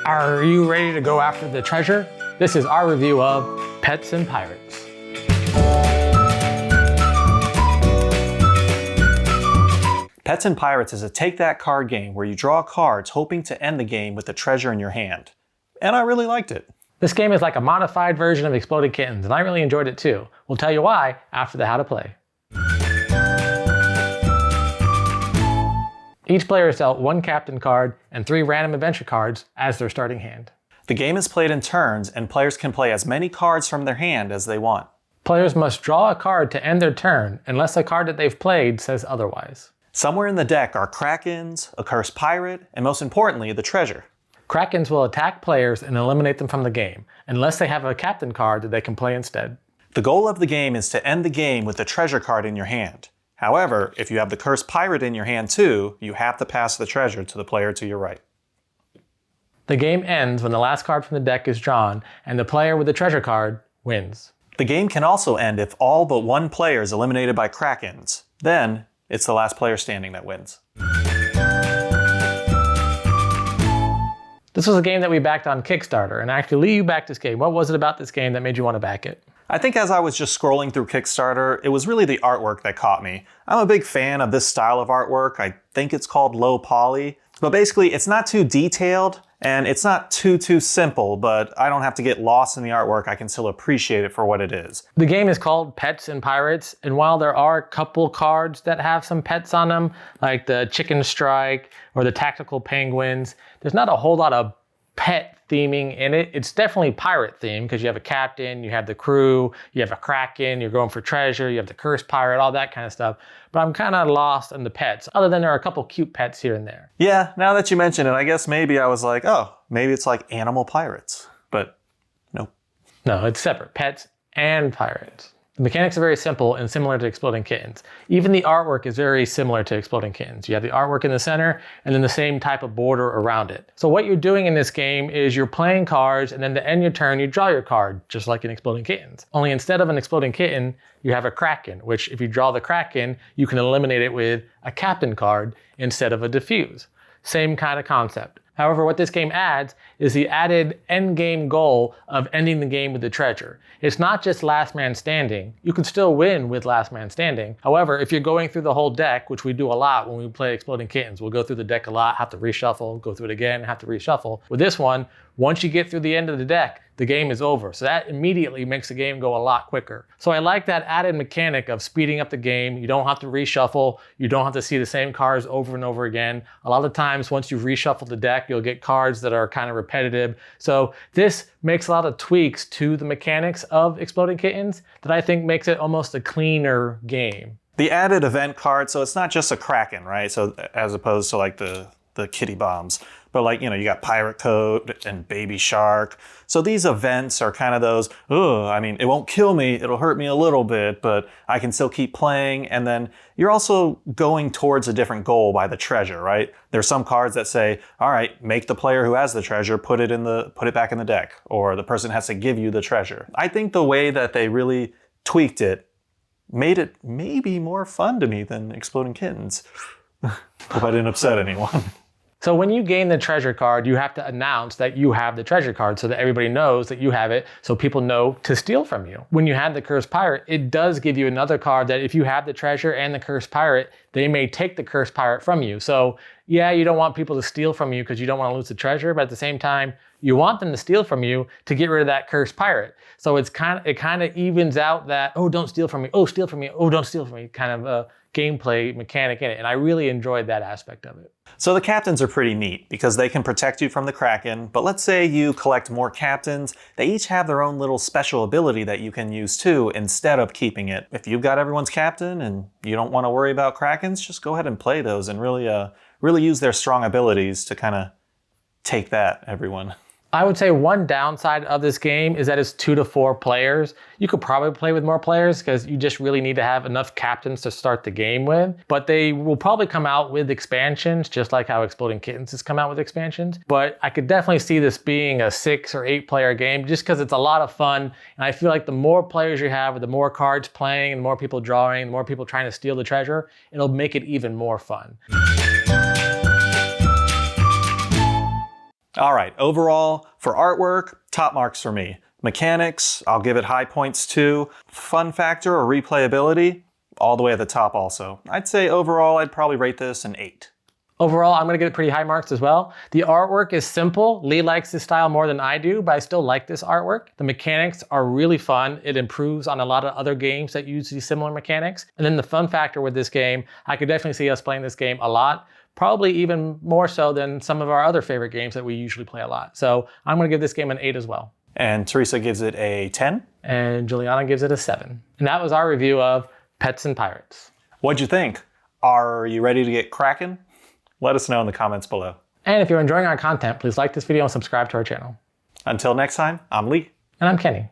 Are you ready to go after the treasure? This is our review of Pets and Pirates. Pets and Pirates is a take-that card game where you draw cards hoping to end the game with the treasure in your hand. And I really liked it. This game is like a modified version of Exploding Kittens, and I really enjoyed it too. We'll tell you why after the how to play. Each player is dealt one captain card and 3 random adventure cards as their starting hand. The game is played in turns, and players can play as many cards from their hand as they want. Players must draw a card to end their turn unless a card that they've played says otherwise. Somewhere in the deck are Krakens, a cursed pirate, and most importantly, the treasure. Krakens will attack players and eliminate them from the game, unless they have a captain card that they can play instead. The goal of the game is to end the game with the treasure card in your hand. However, if you have the cursed pirate in your hand too, you have to pass the treasure to the player to your right. The game ends when the last card from the deck is drawn, and the player with the treasure card wins. The game can also end if all but one player is eliminated by Krakens. Then, it's the last player standing that wins. This was a game that we backed on Kickstarter, and actually Lee, you backed this game. What was it about this game that made you want to back it? I think as I was just scrolling through Kickstarter, it was really the artwork that caught me. I'm a big fan of this style of artwork. I think it's called low poly. But basically, it's not too detailed, and it's not too simple, but I don't have to get lost in the artwork. I can still appreciate it for what it is. The game is called Pets and Pirates, and while there are a couple cards that have some pets on them, like the Chicken Strike or the Tactical Penguins, there's not a whole lot of pet theming in it. It's definitely pirate themed because you have a captain, you have the crew, you have a Kraken, you're going for treasure, you have the cursed pirate, all that kind of stuff. But I'm kind of lost in the pets, other than there are a couple cute pets here and there. Yeah, now that you mention it, I guess maybe I was like, oh, maybe it's like Animal Pirates. But nope. No, it's separate. Pets and pirates. The mechanics are very simple and similar to Exploding Kittens. Even the artwork is very similar to Exploding Kittens. You have the artwork in the center and then the same type of border around it. So what you're doing in this game is you're playing cards, and then to end your turn, you draw your card, just like in Exploding Kittens. Only instead of an Exploding Kitten, you have a Kraken, which if you draw the Kraken, you can eliminate it with a captain card instead of a diffuse. Same kind of concept. However, what this game adds is the added end game goal of ending the game with the treasure. It's not just last man standing. You can still win with last man standing. However, if you're going through the whole deck, which we do a lot when we play Exploding Kittens, we'll go through the deck a lot, have to reshuffle, go through it again, have to reshuffle. With this one, once you get through the end of the deck, the game is over. So that immediately makes the game go a lot quicker. So I like that added mechanic of speeding up the game. You don't have to reshuffle. You don't have to see the same cards over and over again. A lot of times, once you've reshuffled the deck, you'll get cards that are kind of repetitive. So this makes a lot of tweaks to the mechanics of Exploding Kittens that I think makes it almost a cleaner game. The added event card, so it's not just a Kraken, right? So as opposed to like the kitty bombs. But like, you got Pirate Coat and Baby Shark. So these events are kind of those, it won't kill me, it'll hurt me a little bit, but I can still keep playing. And then you're also going towards a different goal by the treasure, right? There's some cards that say, all right, make the player who has the treasure put it back in the deck, or the person has to give you the treasure. I think the way that they really tweaked it made it maybe more fun to me than Exploding Kittens. Hope I didn't upset anyone. So when you gain the treasure card, you have to announce that you have the treasure card so that everybody knows that you have it, so people know to steal from you. When you have the cursed pirate, it does give you another card that if you have the treasure and the cursed pirate, they may take the cursed pirate from you. So yeah, you don't want people to steal from you because you don't want to lose the treasure, but at the same time, you want them to steal from you to get rid of that cursed pirate. So it kind of evens out that, oh, don't steal from me, oh, steal from me, oh, don't steal from me, kind of a gameplay mechanic in it. And I really enjoyed that aspect of it. So the captains are pretty neat because they can protect you from the Kraken, but let's say you collect more captains, they each have their own little special ability that you can use too instead of keeping it. If you've got everyone's captain and you don't want to worry about Krakens, just go ahead and play those and really use their strong abilities to kind of take that, everyone. I would say one downside of this game is that it's 2 to 4 players. You could probably play with more players because you just really need to have enough captains to start the game with. But they will probably come out with expansions, just like how Exploding Kittens has come out with expansions. But I could definitely see this being a 6 or 8 player game just because it's a lot of fun. And I feel like the more players you have, with the more cards playing, and the more people drawing, the more people trying to steal the treasure, it'll make it even more fun. All right, overall, for artwork, top marks for me. Mechanics, I'll give it high points too. Fun factor or replayability, all the way at the top also. I'd say overall, I'd probably rate this an 8. Overall, I'm gonna give it pretty high marks as well. The artwork is simple. Lee likes this style more than I do, but I still like this artwork. The mechanics are really fun. It improves on a lot of other games that use these similar mechanics. And then the fun factor with this game, I could definitely see us playing this game a lot, probably even more so than some of our other favorite games that we usually play a lot. So I'm gonna give this game an 8 as well. And Teresa gives it a 10. And Juliana gives it a 7. And that was our review of Pets and Pirates. What'd you think? Are you ready to get Kraken? Let us know in the comments below. And if you're enjoying our content, please like this video and subscribe to our channel. Until next time, I'm Lee. And I'm Kenny.